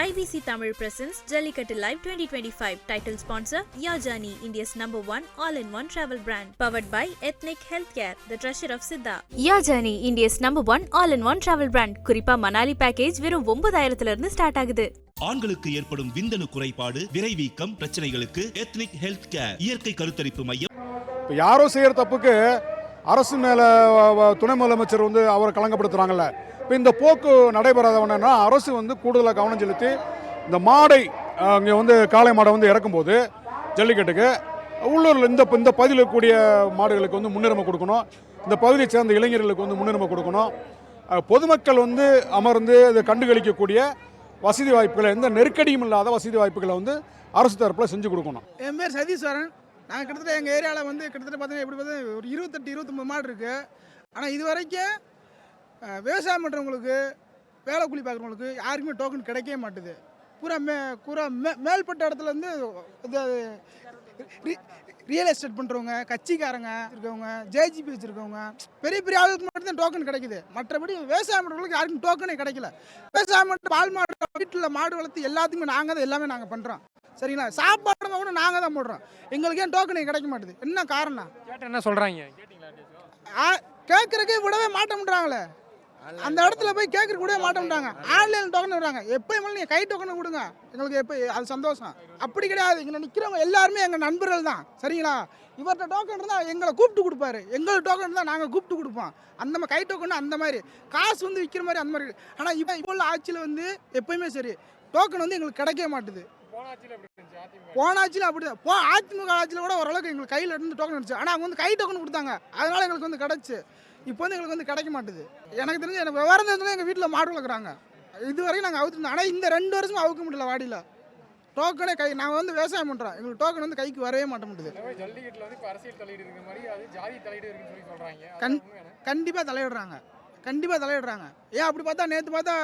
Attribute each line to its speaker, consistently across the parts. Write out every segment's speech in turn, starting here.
Speaker 1: IBC Tamil presents Jallikattu Live 2025. Title sponsor Yajani, India's #1 all-in-one travel brand. Powered by Ethnic Healthcare, the treasure of Siddha. Yajani, India's #1 all-in-one travel brand. குறிப்பா Manali package வெறும் 9000 இருந்து start ஆகுது.
Speaker 2: ஆண்களுக்கு ஏற்படும் விந்தணு குறைபாடு, விரைவீக்கம் பிரச்சனைகளுக்கு ethnic health care இயற்கை கருத்தரிப்பு மையம்.
Speaker 3: யாரோ செய்யற தப்புக்கு அரசு மேல துணை முதலமைச்சர் அவரை களங்கப்படுத்துறாங்கல்ல. இப்போ இந்த போக்கு நடைபெறாதவனா அரசு கூடுதலாக கவனம் செலுத்தி இந்த மாடை அங்கே காளை மாடை இறக்கும்போது ஜல்லிக்கட்டுக்கு உள்ளூரில் இந்த பகுதியில் இருக்கக்கூடிய மாடுகளுக்கு முன்னுரிமை கொடுக்கணும். இந்த பகுதியை சேர்ந்த இளைஞர்களுக்கு முன்னுரிமை கொடுக்கணும். பொதுமக்கள் அமர்ந்து அதை கண்டுகளிக்கக்கூடிய வசதி வாய்ப்புகளை, எந்த நெருக்கடியும் இல்லாத வசதி வாய்ப்புகளை அரசு தரப்பில் செஞ்சு கொடுக்கணும்.
Speaker 4: என் பேர் சதீஸ்வரன். நாங்கள் கிட்டத்தட்ட எங்கள் ஏரியாவில் கிட்டத்தட்ட பார்த்தீங்கன்னா எப்படி பார்த்தா ஒரு 28-29 மாடு இருக்குது. ஆனால் இது வரைக்கும் விவசாயம் பண்ணுறவங்களுக்கு, வேலை கூலி பார்க்குறவங்களுக்கு யாருக்குமே டோக்கன் கிடைக்கவே மாட்டுது. பூரா மேல்பட்ட இடத்துலேருந்து இந்த ரியல் எஸ்டேட் பண்ணுறவங்க, கட்சிக்காரங்க இருக்கவங்க, ஜேஜிபி வச்சுருக்கவங்க, பெரிய பெரிய ஆளுக்கு மட்டும்தான் டோக்கன் கிடைக்குது. மற்றபடி விவசாயம் பண்ணுறவங்களுக்கு யாருக்கும் டோக்கனே கிடைக்கல. விவசாயம் பண்ணுற பால் மாடு, வீட்டில் மாடு வளர்த்து எல்லாத்துக்குமே நாங்கள் தான் எல்லாமே நாங்கள் பண்ணுறோம். சரிங்களா? சாப்பாடு கூட நாங்கள் தான் போடுறோம். எங்களுக்கு ஏன் டோக்கனே கிடைக்க மாட்டுது? என்ன காரணம்?
Speaker 5: என்ன சொல்கிறாங்க?
Speaker 4: கேட்குறக்கே விடவே மாட்டோம்ன்றாங்களே. அந்த இடத்துல போய் கேட்குறக்கு விடவே மாட்டோம்ட்டாங்க. ஆன்லைன் டோக்கன் விடுறாங்க. எப்போயுமே நீங்கள் கை டோக்கனை கொடுங்க, எங்களுக்கு எப்போ அது சந்தோஷம். அப்படி கிடையாது. இங்கே நிற்கிறவங்க எல்லாருமே எங்கள் நண்பர்கள் தான். சரிங்களா? இவர்கிட்ட டோக்கன் இருந்தால் எங்களை கூப்பிட்டு கொடுப்பாரு, எங்களுக்கு டோக்கன் இருந்தால் நாங்கள் கூப்பிட்டு கொடுப்போம். அந்த மாதிரி கை டோக்கன் அந்த மாதிரி காசு விற்கிற மாதிரி அந்த மாதிரி. ஆனால் இப்போ உள்ள ஆட்சியில் எப்போயுமே சரி டோக்கன் எங்களுக்கு கிடைக்கவே மாட்டுது. போன ஆட்சியில் அப்படி தான். அதிமுக ஆட்சியில் கூட ஓரளவுக்கு எங்களுக்கு கையில் இருந்து டோக்கன் இருந்துச்சு. ஆனால் அவங்க கை டோக்கன் கொடுத்தாங்க, அதனால எங்களுக்கு கிடச்சி. இப்போ எங்களுக்கு கிடைக்க மாட்டுது. எனக்கு தெரிஞ்சு எனக்கு விவரம் தெரிஞ்சு எங்கள் வீட்டில் மாடு வளர்க்குறாங்க. இது வரைக்கும் நாங்கள் அவுத்துருந்தோம். ஆனால் இந்த 2 வருஷமும் அவுக்க முடியல. வாடியில் டோக்கனே கை நாங்கள் விவசாயம் பண்ணுறோம். எங்களுக்கு டோக்கன் கைக்கு வரவே மாட்டேங்குது. கண்டிப்பாக தலையிடுறாங்க, கண்டிப்பாக தலையிடுறாங்க. ஏன் அப்படி பார்த்தா நேற்று பார்த்தா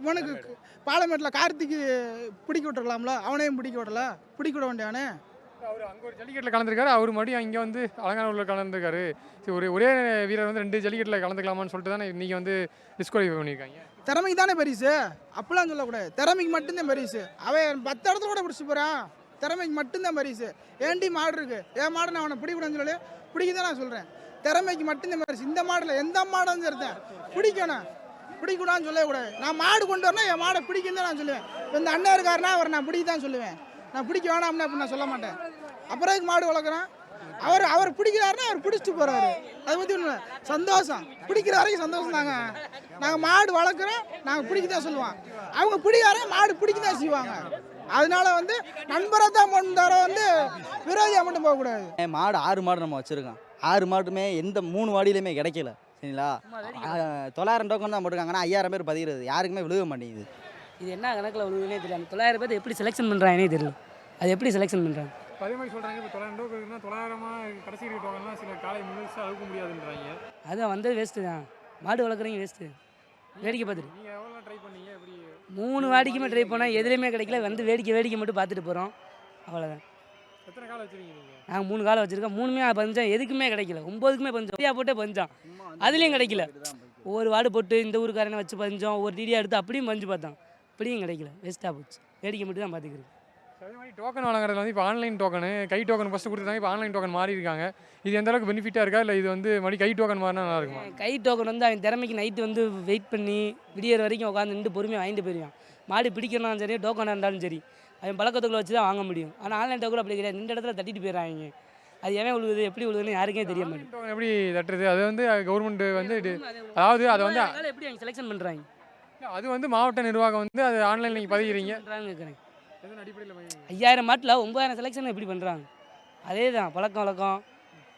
Speaker 4: இவனுக்கு பாலமேட்டில் கார்த்திக்கு பிடிக்க விட்டுருக்கலாம்ல, அவனையும் பிடிக்க விட வேண்டியானே.
Speaker 5: அவர் அங்கே ஒரு ஜல்லிக்கட்டில் கலந்துருக்காரு, அவர் மறுபடியும் இங்கே அலங்காநல்லூரில் கலந்துருக்காரு. சரி, ஒரே வீரர் 2 ஜல்லிக்கட்டில் கலந்துக்கலாமான்னு சொல்லிட்டு தானே நீங்கள் டிஸ்குவாலிஃபை பண்ணியிருக்காங்க.
Speaker 4: திறமைக்கு தானே பரிசு, அப்படிலாம் சொல்லக்கூடாது. திறமைக்கு மட்டும்தான் பரிசு. அவன் 10 இடத்துல கூட பிடிச்சி போகிறான். திறமைக்கு மட்டும்தான் பரிசு. ஏன்டி மாடு இருக்குது, என் மாடு நான் அவனை பிடிக்கூடாதுன்னு சொல்லி பிடிக்க நான் சொல்கிறேன். திறமைக்கு மட்டும்தான் பரிசு. இந்த மாடில் எந்த மாடும் சேர்த்தேன் பிடிக்கணும், பிடிக்கூடாதுன்னு சொல்லக்கூடாது. நான் மாடு கொண்டு வரணும், என் மாடை பிடிக்குன்னு தான் நான் சொல்லுவேன். இப்போ இந்த அண்ணன் இருக்காருன்னா அவர் நான் பிடிக்க தான் சொல்லுவேன். நான் பிடிக்க வேணாம்னா அப்படி நான் சொல்ல மாட்டேன். அப்புறம் மாடு வளர்க்குறேன். அவர் பிடிக்கிறாருன்னா அவர் பிடிச்சிட்டு போகிறாரு. அதை பற்றி ஒன்றும் சந்தோஷம். பிடிக்கிற வரைக்கும் சந்தோஷம் தாங்க. நாங்கள் மாடு வளர்க்குறோம், நாங்கள் பிடிக்க தான் சொல்லுவோம். அவங்க பிடிக்கார மாடு பிடிக்க தான் செய்வாங்க. அதனால நண்பராக தான் பண்ணுற விரோதியாக மட்டும் போகக்கூடாது.
Speaker 6: மாடு 6 மாடு நம்ம வச்சுருக்கோம். 6 மாடுமே எந்த 3 வாடியிலையுமே கிடைக்கல. சரிங்களா? 900 டோக்கன் தான் போட்டிருக்காங்க. ஆனால் 5000 பேர் பதிகிறது, யாருக்குமே விழுக மாட்டேங்குது.
Speaker 7: இது என்ன கணக்கில் விழுவுனே தெரியல. 900 பேர் எப்படி செலெக்ஷன் பண்ணுறாங்கன்னே தெரியல. அது எப்படி செலெக்ஷன் பண்ணுறாங்க?
Speaker 5: அதே மாதிரி சொல்கிறாங்க. இப்போ 900 டோக்கன்னா 900 கடைசி டோக்கன்லாம் சில காலை முழுசாக அழுக்க முடியாதுன்றாங்க.
Speaker 7: அது வேஸ்ட்டு தான். மாடு வளர்க்குறீங்க வேஸ்ட்டு. வேடிக்கை பார்த்துட்டு
Speaker 5: நீங்கள் எவ்வளோ ட்ரை பண்ணீங்க? எப்படி
Speaker 7: 3 வாடிக்குமே ட்ரை பண்ணால் எதுலேயுமே கிடைக்கல. வேடிக்கை மட்டும் பார்த்துட்டு போகிறோம், அவ்வளோதான்.
Speaker 5: எத்தனை காலை வச்சுருக்கீங்க நீங்கள்?
Speaker 7: நாங்கள் 3 காலை வச்சுருக்கோம். 3மே பஞ்சம், எதுக்குமே கிடைக்கல. 9க்குமே பஞ்சம். டிடியா போட்டே பஞ்சம், அதுலேயும் கிடைக்கல. ஒவ்வொரு வாடு போட்டு இந்த ஊருக்காரனை வச்சு பஞ்சம், ஒரு டிடியா எடுத்து அப்படியும் பஞ்சு பார்த்தோம், அப்படியும் கிடைக்கல. வேஸ்ட்டாக போச்சு. வேடிக்கை மட்டும் தான் பார்த்துக்கிறேன்.
Speaker 5: அதே மாதிரி டோக்கன் வழங்குறதுல இப்போ ஆன்லைன் டோக்கனு, கை டோக்கன் ஃபஸ்ட்டு கொடுத்துருந்தாங்க, இப்போ ஆன்லைன் டோக்கன் மாறி இருக்காங்க. இது எந்த அளவுக்கு பெனிஃபிட்டாக இருக்கா, இல்லை இது மறுபடியும் கை டோக்கன் மாறினா நல்லா இருக்குமா?
Speaker 7: கை டோக்கன் அவன் திறமைக்கு நைட்டு வெயிட் பண்ணி விடியற வரைக்கும் உட்காந்து நின்று பொறுமையாக வாங்கிட்டு போயிடுவான். மாடு பிடிக்கணும் சரி, டோக்கனாக இருந்தாலும் சரி, அவன் பழக்கத்துக்குள்ள வச்சு தான் வாங்க முடியும். ஆனால் ஆன்லைன் டோக்கன் அப்படி கிடையாது. 2 இடத்துல தட்டிட்டு போயிடுறாங்க. அது எவன் விழுகுது, எப்படி விழுகுதுன்னு யாருக்கே தெரிய மாட்டேங்குது.
Speaker 5: டோக்கன் எப்படி தட்டுறது? அது கவர்மெண்ட் அதாவது அதை
Speaker 7: எப்படி அவங்க செலெக்ஷன் பண்ணுறாங்க?
Speaker 5: அது மாவட்ட நிர்வாகம் அது ஆன்லைனில் நீங்கள் பதிகிறீங்க.
Speaker 7: 5000 மாட்டில் 9000 செலெக்ஷன் எப்படி பண்ணுறாங்க? அதே தான் பழக்கம் வழக்கம்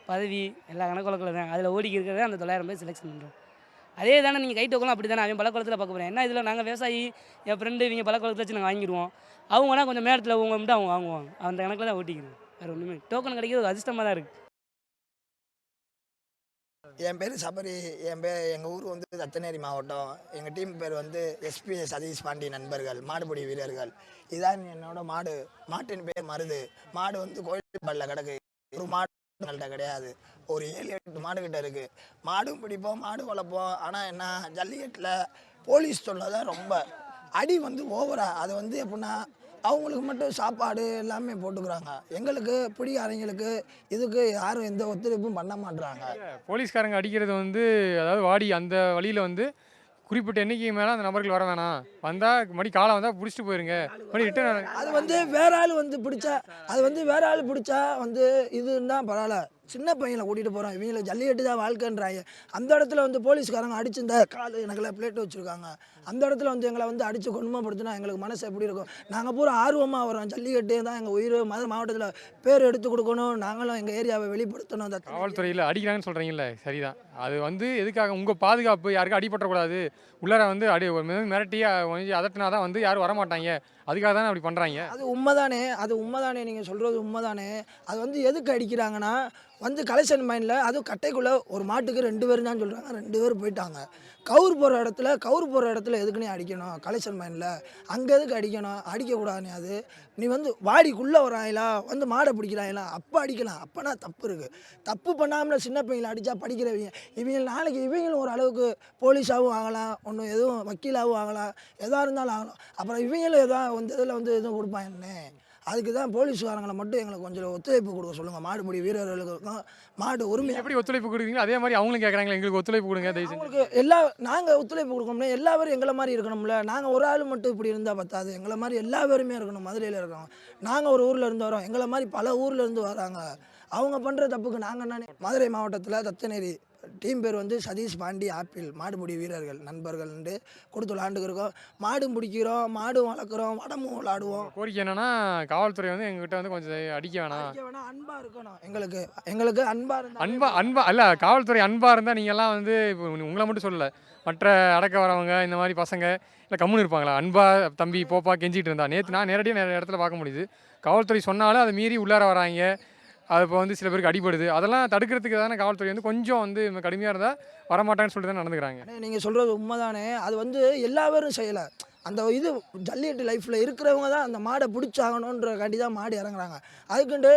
Speaker 7: பதவி எல்லா கணக்கு வழக்கில் தான். அதில் ஓடிக்கி இருக்கிறதே அந்த 900 பேர் செலெக்ஷன் பண்ணுறோம். அதே தானே நீங்கள் கை டோக்கனும் அப்படி தானே. அவன் பழக்கத்தில் பார்க்க போகிறேன். என்ன இதில் நாங்கள் விவசாயி, என் ஃப்ரெண்டு இவங்க பழக்கத்தில் வச்சு நாங்கள் வாங்கிடுவோம். அவங்கன்னா கொஞ்சம் நேரத்தில் அவங்க மட்டும் அவங்க வாங்குவாங்க. அந்த கணக்கில் தான் ஓட்டிக்கணும். வேறு ஒன்றுமே டோக்கன் கிடைக்கிறது ஒரு அதிர்ஷ்டமாக தான் இருக்குது.
Speaker 8: என் பேர் சபரி. எங்கள் ஊர் ரத்தனேரி மாவட்டம். எங்கள் டீம் பேர் SP சதீஷ் பாண்டி நண்பர்கள், மாடுபிடி வீரர்கள். இதான் என்னோட மாடு. மாட்டின் பேர் மருது. மாடு கோயில் பல்ல கிடக்கு. ஒரு மாடு கிடையாது, ஒரு 7-8 மாடுகிட்ட இருக்குது. மாடும் பிடிப்போம், மாடு வளர்ப்போம். ஆனால் என்ன, ஜல்லிக்கட்டில் போலீஸ் தொல்லை தான் ரொம்ப. அடி வந்து ஓவரா அது வந்து எப்படின்னா அவங்களுக்கு மட்டும் சாப்பாடு எல்லாமே போட்டுக்கிறாங்க. எங்களுக்கு பிடிக்காரங்களுக்கு இதுக்கு யாரும் எந்த ஒத்துழைப்பும் பண்ண மாட்றாங்க.
Speaker 5: போலீஸ்காரங்க அடிக்கிறது வந்து அதாவது வாடி அந்த வழியில் வந்து குறிப்பிட்ட எண்ணிக்கை மேலே அந்த நபர்கள் வர வேணாம், வந்தால் மறுபடி காலை வந்தால் பிடிச்சிட்டு போயிருங்க, மறுபடி ரிட்டர்ன்.
Speaker 8: அது வந்து வேற ஆள் வந்து பிடிச்சா அது வந்து வேற ஆள் பிடிச்சா வந்து இதுன்னா பரவாயில்ல. சின்ன பையனை கூட்டிகிட்டு போகிறோம், இவங்களுக்கு ஜல்லிக்கட்டு தான் வாழ்க்கைன்றாங்க. அந்த இடத்துல வந்து போலீஸ்காரங்க அடிச்சு இந்த காலு எனக்குலாம் பிளேட் வச்சுருக்காங்க. அந்த இடத்துல வந்து எங்களை வந்து அடித்து கொடுமைப்படுத்தினா எங்களுக்கு மனசு எப்படி இருக்கும்? நாங்கள் பூரா ஆர்வமாக வரோம், ஜல்லிக்கட்டு தான் எங்கள் உயிர், மதுரை மாவட்டத்தில் பேர் எடுத்து கொடுக்கணும், நாங்களும் எங்கள் ஏரியாவை வெளிப்படுத்தணும். அந்த
Speaker 5: காவல்துறையில் அடிக்கிறாங்கன்னு சொல்கிறீங்களே சரிதான், அது வந்து எதுக்காக உங்கள் பாதுகாப்பு, யாருக்கும் அடிபட்டக்கூடாது, உள்ளார வந்து மிரட்டியாக அதட்டினா தான் வந்து யாரும் வரமாட்டாங்க, அதுக்காக தானே அப்படி பண்ணுறாங்க.
Speaker 8: அது உண்மைதானே நீங்கள் சொல்கிறது உண்மைதானே. அது வந்து எதுக்கு அடிக்கிறாங்கன்னா வந்து கலெக்ஷன் மைண்டில் அதுவும் கட்டைக்குள்ளே ஒரு மாட்டுக்கு 2 பேர் தான் சொல்கிறாங்க, 2 பேர் போயிட்டாங்க. கவுர் போகிற இடத்துல எதுக்குன்னே அடிக்கணும் கலெக்ஷன் மைண்டில்? அங்கே எதுக்கு அடிக்கணும்? அடிக்கக்கூடாதுனே. அது நீ வந்து வாடிக்குள்ளே வராங்களா வந்து மாடை பிடிக்கிறாங்களா அப்போ அடிக்கலாம், அப்போனா தப்பு இருக்குது. தப்பு பண்ணாமல் சின்ன பையங்களை அடித்தா படிக்கிறவங்க இவங்க நாளைக்கு இவங்களும் ஒரு அளவுக்கு போலீஸாகவும் ஆகலாம், ஒன்றும் எதுவும் வக்கீலாகவும் ஆகலாம், எதாக இருந்தாலும் ஆகலாம். அப்புறம் இவங்களும் எதாவது வந்து இதில் வந்து எதுவும் கொடுப்பாங்கன்னே. அதுக்கு தான் போலீஸ்காரங்களை மட்டும் எங்களுக்கு கொஞ்சம் ஒத்துழைப்பு கொடுக்க சொல்லுங்கள். மாடுபிடி வீரர்களுக்கும் மாடு உரிமை
Speaker 5: எப்படி ஒத்துழைப்பு கொடுக்குறீங்களோ அதே மாதிரி அவங்களும் கேட்குறாங்களே, எங்களுக்கு ஒத்துழைப்பு கொடுங்க தயவு செஞ்சு.
Speaker 8: அவங்களுக்கு நாங்கள் ஒத்துழைப்பு கொடுக்கணும்னா எல்லா பேரும் எங்களை மாதிரி இருக்கணும்ல. நாங்கள் ஒரு ஆள் மட்டும் இப்படி இருந்தால் பத்தாது, எங்களை மாதிரி எல்லா பேருமே இருக்கணும். மதுரையில் இருக்கோம், நாங்கள் ஒரு ஊரில் இருந்து வரோம், எங்களை மாதிரி பல ஊரில் இருந்து வராங்க. அவங்க பண்ணுற தப்புக்கு நாங்கள் என்ன? மதுரை மாவட்டத்தில் தத்தநேரி டீம் பேர் வந்து சதீஷ் பாண்டி ஆப்பிள் மாடுபிடி வீரர்கள் நண்பர்கள் கொடுத்து விளாண்டுக்கு இருக்கோம். மாடும் பிடிக்கிறோம், மாடும் வளர்க்குறோம், வடமும் விளாடுவோம்.
Speaker 5: கோரிக்கை என்னன்னா காவல்துறை வந்து எங்ககிட்ட வந்து கொஞ்சம் அடிக்க வேணாம்,
Speaker 8: அன்பாக இருக்கணும். எங்களுக்கு
Speaker 5: அன்பா அல்ல, காவல்துறை அன்பாக இருந்தால் நீங்கள்லாம் வந்து இப்போ உங்களை மட்டும் சொல்லலை, மற்ற அடக்க வரவங்க இந்த மாதிரி பசங்க இல்லை கம்முன்னு இருப்பாங்களா? அன்பா தம்பி போப்பா கெஞ்சிட்டு இருந்தா நேற்று நான் நேரடியாக நிறைய இடத்துல பார்க்க முடியுது. காவல்துறை சொன்னாலும் அதை மீறி உள்ளார வராங்க, அது இப்போ வந்து சில பேருக்கு அடிபடுது. அதெல்லாம் தடுக்கிறதுக்கு தானே காவல்துறை வந்து கொஞ்சம் வந்து கடுமையாக இருந்தால் வரமாட்டான்னு சொல்லிட்டு தான் நடந்துக்கிறாங்க.
Speaker 8: நீங்கள் சொல்கிறது உண்மைதானே. அது வந்து எல்லா பேரும் செய்யலை. அந்த இது ஜல்லிக்கட்டு லைஃப்பில் இருக்கிறவங்க தான் அந்த மாடை பிடிச்சாகணுன்றக்காண்டி தான் மாடு இறங்குறாங்க. அதுக்குண்டு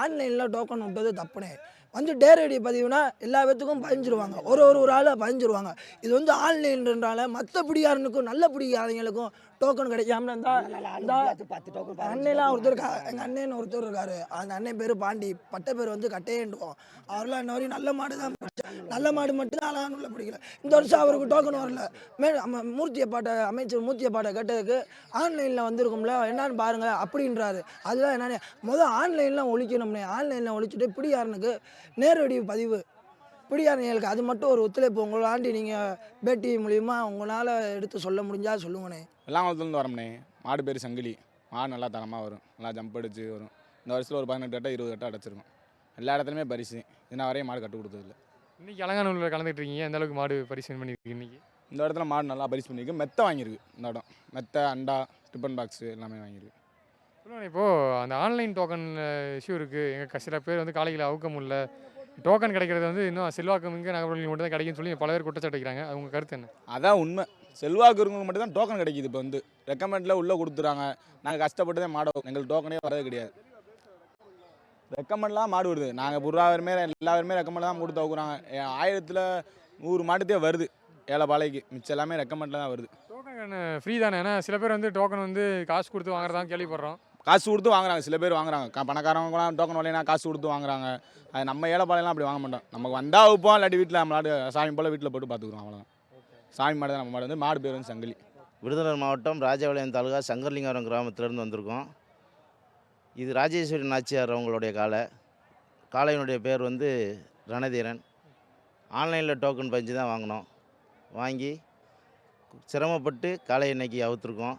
Speaker 8: ஆன்லைனில் டோக்கன் விட்டது தப்புனே. வந்து டேரடி பதிவுனா எல்லா பேத்துக்கும் பதிஞ்சிருவாங்க, ஒரு ஆளாக பதிஞ்சிருவாங்க. இது வந்து ஆன்லைன்ன்றால மற்ற பிடிக்காரனுக்கும் நல்ல பிடிக்காதவங்களுக்கும் டோக்கன் கிடைக்காம அண்ணெல்லாம் ஒருத்தர் எங்கள் அண்ணன் ஒருத்தர் இருக்காரு. அந்த அண்ணன் பேர் பாண்டி, பட்ட பேர் வந்து கட்டையேண்டுவோம். அவரெல்லாம் இன்ன வரையும் நல்ல மாடு தான் நல்ல மாடு மட்டும்தான் அழகானுள்ள பிடிக்கல. இந்த வருஷம் அவருக்கு டோக்கன் வரல. அமைச்சர் மூர்த்தியப்பாட்டை கேட்டதுக்கு ஆன்லைனில் வந்திருக்கும்ல என்னான்னு பாருங்கள் அப்படின்றாரு. அதுதான் என்னென்ன ஆன்லைன்லாம் ஒழிக்கணும்னே. ஆன்லைனில் ஒழிச்சுட்டு பிடிக்காரனுக்கு நேரடி பதிவு பிடிக்காரங்களுக்கு அது மட்டும் ஒரு ஒத்துழைப்பு உங்களாண்டி நீங்கள் பேட்டி மூலிமா உங்களால் எடுத்து சொல்ல முடிஞ்சால் சொல்லுங்கண்ணே.
Speaker 9: வெள்ளாங்குளத்துலேருந்து வரோம்ண்ணே. மாடு பேர் சங்கிலி. மாடு நல்லா தரமாக வரும், நல்லா ஜம்ப் அடிச்சு வரும். இந்த வருஷத்தில் ஒரு 18 கட்டை 20 கட்டை அடைச்சிருக்கோம். எல்லா இடத்துலையுமே பரிசு. இன்ன வரையும் மாடு கட்டு கொடுத்ததில்ல.
Speaker 5: இன்றைக்கி அலங்காநல்லூரில் கலந்துட்டு இருக்கீங்க, எந்த அளவுக்கு மாடு பரிசு பண்ணியிருக்கு? இன்றைக்கி
Speaker 9: இந்த இடத்துல மாடு நல்லா பரிசு பண்ணியிருக்கு. மெத்தை வாங்கியிருக்கு. இந்த இடம் மெத்தை, அண்டா, டிஃபன் பாக்ஸு எல்லாமே வாங்கியிருக்கு.
Speaker 5: சொல்லுங்கள், இப்போது அந்த ஆன்லைன் டோக்கன் இஷ்யூ இருக்குது. எங்கள் சில பேர் வந்து காலையில் அவுக்க முடியல, டோக்கன் கிடைக்கிறது வந்து இன்னும் செல்வாக்கு மிக்க நகர்வர்களுக்கு மட்டும் தான் கிடைக்குன்னு சொல்லி பல பேர் குற்றச்சாட்டு வைக்கிறாங்க. அது உங்கள் கருத்து என்ன?
Speaker 9: அதான் உண்மை. செல்வாக்கு இருக்கவங்களுக்கு மட்டும் தான் டோக்கன் கிடைக்கிது. இப்போ வந்து ரெக்கமெண்டில் உள்ளே கொடுத்துறாங்க. நாங்கள் கஷ்டப்பட்டு தான் மாடு எங்களுக்கு டோக்கனே வரது கிடையாது. ரெக்கமெண்ட்லாம் மாடு வருது. நாங்கள் புறாவருமே எல்லாருமே ரெக்கமெண்ட் தான் கொடுத்து வைக்கிறாங்க. 1000-100 மாட்டுத்தே வருது ஏழைப்பாளைக்கு. மிச்சம் எல்லாமே ரெக்கமெண்டில் தான் வருது.
Speaker 5: டோக்கன் ஃப்ரீ தானே? ஏன்னா சில பேர் வந்து டோக்கன் வந்து காசு கொடுத்து வாங்குறதான் கேள்விப்படுறோம்.
Speaker 9: காசு கொடுத்து வாங்குறாங்க, சில பேர் வாங்குறாங்க. பணக்காரவங்களாம் டோக்கன் வரலைன்னா காசு கொடுத்து வாங்குறாங்க. அது நம்ம ஏழைப்பாளையெல்லாம் அப்படி வாங்க மாட்டோம். நமக்கு வந்தால் வைப்போம், இல்லாட்டி வீட்டில் நம்மளாடு சாமி போல் வீட்டில் போட்டு பார்த்துக்குறோம், அவ்வளோதான். சாமி மாடு தான் நம்ம மாடு. வந்து மாடு பேர் வந்து சங்கிலி.
Speaker 10: விருதுநகர் மாவட்டம் ராஜபாளையம் தாலுகா சங்கர்லிங்காரம் கிராமத்திலேருந்து வந்திருக்கோம். இது ராஜேஸ்வரி நாச்சியார் அவங்களுடைய காளையினுடைய பேர் வந்து ரணதீரன். ஆன்லைனில் டோக்கன் பஞ்சு தான் வாங்கினோம். வாங்கி சிரமப்பட்டு காளை இன்னைக்கு அவுத்துருக்கோம்.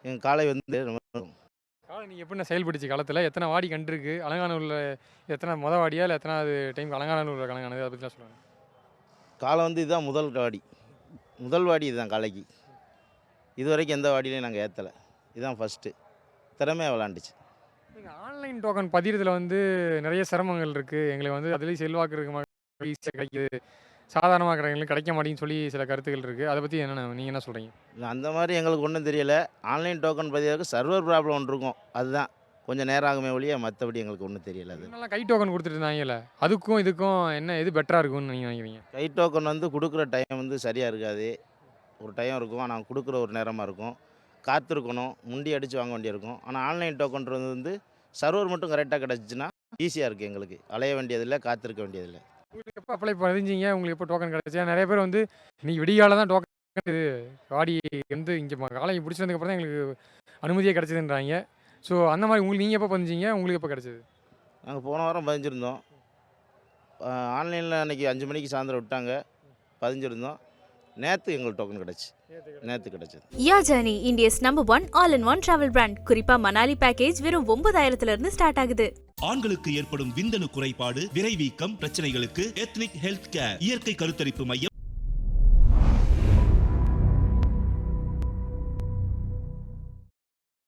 Speaker 10: எங்கள் காளை வந்து
Speaker 5: காளை நீங்கள் எப்படின்னா செயல்படுச்சு காலத்தில்? எத்தனை வாடி கண்டிருக்கு? அலங்காநல்லூரில் எத்தனை வாடியா இல்லை எத்தனாவது டைம் அலங்காநல்லூரில் கலங்கானது? அதை பற்றிலாம் சொல்லுவாங்க.
Speaker 10: காளை வந்து இதுதான் முதல் வாடி இதுதான் காளைக்கு. இது வரைக்கும் எந்த வாடியிலையும் நாங்கள் ஏற்றலை. இதுதான் ஃபஸ்ட்டு. திறமையாக விளாண்டுச்சு.
Speaker 5: நீங்கள் ஆன்லைன் டோக்கன் பதிகிறதுல வந்து நிறைய சிரமங்கள் இருக்குது. எங்களுக்கு வந்து அதுலேயும் செல்வாக்கு இருக்கு, ஈஸியாக கிடைக்கிது, சாதாரணமாக கிடைக்கிறவங்களுக்கு கிடைக்க மாட்டேங்குன்னு சொல்லி சில கருத்துக்கள் இருக்குது. அதை பற்றி என்னென்ன நீங்கள் என்ன சொல்கிறீங்க?
Speaker 10: இல்லை, அந்த மாதிரி எங்களுக்கு ஒன்றும் தெரியலை. ஆன்லைன் டோக்கன் பதிவுக்கு சர்வர் ப்ராப்ளம் ஒன்று இருக்கும், அதுதான் கொஞ்சம் நேரம் ஆகுமே ஒழிய மற்றபடி எங்களுக்கு ஒன்றும் தெரியலை. அது
Speaker 5: நல்லா கை டோக்கன் கொடுத்துட்டு இருந்தாங்கல்ல, அதுக்கும் இதுக்கும் என்ன எது பெட்டராக இருக்கும்னு நீங்கள் நினைக்கிறீங்க?
Speaker 10: கை டோக்கன் வந்து கொடுக்குற டைம் வந்து சரியாக இருக்காது. ஒரு டைம் இருக்கும், ஆனால் கொடுக்குற ஒரு நேரமாக இருக்கும். காத்திருக்கணும், முண்டி அடித்து வாங்க வேண்டியிருக்கும். ஆனால் ஆன்லைன் டோக்கன்றது வந்து சர்வர் மட்டும் கரெக்டாக கிடச்சிச்சின்னா ஈஸியாக இருக்குது எங்களுக்கு. அலைய வேண்டியதில்லை, காத்திருக்க வேண்டியதில்லை.
Speaker 5: உங்களுக்கு எப்போ அப்ளை பதிஞ்சிங்க, உங்களுக்கு எப்போ டோக்கன் கிடச்சி? நிறைய பேர் வந்து இன்னைக்கு விடிகால தான் டோக்கன் இது வாடி வந்து இங்கே காலேஜ் பிடிச்சதுக்கப்புறம் தான் எங்களுக்கு அனுமதியே கிடச்சிதுன்றாங்க. ஸோ அந்த மாதிரி உங்களுக்கு நீங்கள் எப்போ பதிஞ்சிங்க, உங்களுக்கு எப்போ கிடச்சிது?
Speaker 10: நாங்கள் போன வாரம் பதிஞ்சிருந்தோம். ஆன்லைனில் அன்றைக்கி 5 மணிக்கு சாயந்தரம் விட்டாங்க, பதிஞ்சிருந்தோம். நேற்று எங்களுக்கு டோக்கன் கிடச்சி, நேற்று கிடச்சிது.
Speaker 1: யாஜானி இந்தியாஸ் நம்பர் 1 ஆல்-இன்-ஒன் டிராவல் பிராண்ட். குறிப்பா மணாலி பேக்கேஜ் வெறும் 9,000 இருந்து ஸ்டார்ட் ஆகுது.
Speaker 2: ஆண்களுக்கு ஏற்படும் விந்தணு குறைபாடு, விரைவீக்கம் பிரச்சனைகளுக்கு எத்னிக் ஹெல்த் கேர் இயற்கை கருத்தரிப்பு மையம்